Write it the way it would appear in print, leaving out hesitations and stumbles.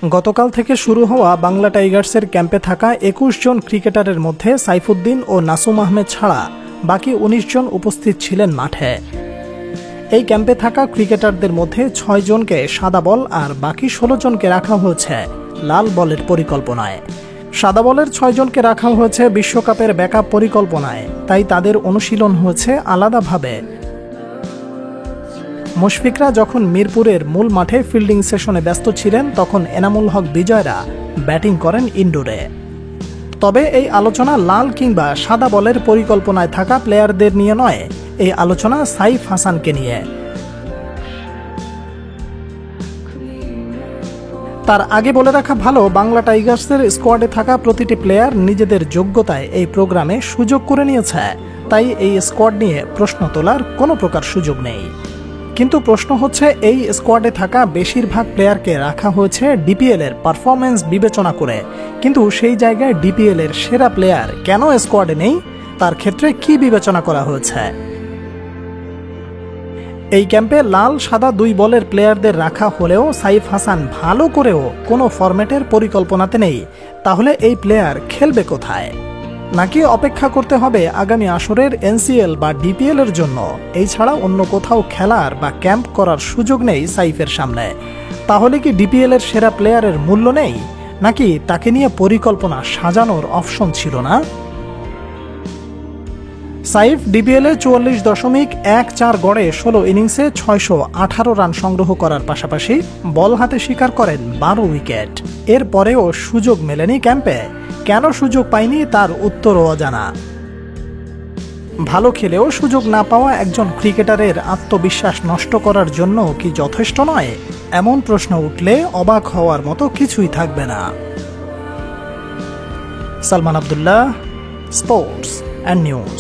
গতকাল থেকে শুরু হওয়া বাংলা টাইগার্সের ক্যাম্পে থাকা ২১ জন ক্রিকেটারের মধ্যে সাইফুদ্দিন ও নাসুম আহমেদ ছাড়া বাকি ১৯ জন উপস্থিত ছিলেন মাঠে। এই ক্যাম্পে থাকা ক্রিকেটারদের মধ্যে ৬ জনকে সাদা বল আর বাকি ১৬ জনকে রাখা হয়েছে লাল বলের পরিকল্পনায়। সাদা বলের ৬ জনকে রাখা হয়েছে বিশ্বকাপের ব্যাকআপ পরিকল্পনায়, তাই তাদের অনুশীলন হয়েছে আলাদাভাবে। মুশফিকরা যখন মিরপুরের মূল মাঠে ফিল্ডিং সেশনে ব্যস্ত ছিলেন, তখন এনামুল হক বিজয়রা ব্যাটিং করেন ইনডোরে। তবে এই আলোচনা লাল কিংবা সাদা বলের পরিকল্পনায় থাকা প্লেয়ারদের নিয়ে নয়, এই আলোচনা সাইফ হাসানকে নিয়ে। তার আগে বলে রাখা ভালো, বাংলা টাইগার্সের স্কোয়াডে থাকা প্রতিটি প্লেয়ার নিজেদের যোগ্যতায় এই প্রোগ্রামে সুযোগ করে নিয়েছে, তাই এই স্কোয়াড নিয়ে প্রশ্ন তোলার কোনো প্রকার সুযোগ নেই। কিন্তু প্রশ্ন হচ্ছে, এই স্কোয়াডে থাকা বেশিরভাগ প্লেয়ারকে রাখা হয়েছে ডিপিএল এর পারফরম্যান্স বিবেচনা করে, কিন্তু সেই জায়গায় ডিপিএল এর সেরা প্লেয়ার কেন স্কোয়াডে নেই, তার ক্ষেত্রে কি বিবেচনা করা হয়েছে? এই ক্যাম্পে লাল সাদা ২ বলের প্লেয়ারদের রাখা হলেও সাইফ হাসান ভালো করেও কোনো ফরম্যাটের পরিকল্পনাতে নেই। তাহলে এই প্লেয়ার খেলবে কোথায়? নাকি অপেক্ষা করতে হবে আগামী আসরের এনসিএল বা ডিপিএল এর জন্য? এই ছাড়া অন্য কোথাও খেলার বা ক্যাম্প করার সুযোগ নেই সাইফের সামনে। তাহলে কি ডিপিএল এর সেরা প্লেয়ারের মূল্য নেই, নাকি তাকে নিয়ে পরিকল্পনা সাজানোর অপশন ছিল না? সাইফ ডিপিএলে ৪৪.১৪ গড়ে ১৬ ইনিংসে ৬১৮ রান সংগ্রহ করার পাশাপাশি বল হাতে শিকার করেন ১২ উইকেট। এরপরেও সুযোগ মেলেনি ক্যাম্পে। কেন সুযোগ পায়নি তার উত্তরও অজানা। ভালো খেলেও সুযোগ না পাওয়া একজন ক্রিকেটারের আত্মবিশ্বাস নষ্ট করার জন্য কি যথেষ্ট নয়? এমন প্রশ্ন উঠলে অবাক হওয়ার মতো কিছুই থাকবে না। Salman Abdullah, sports and news.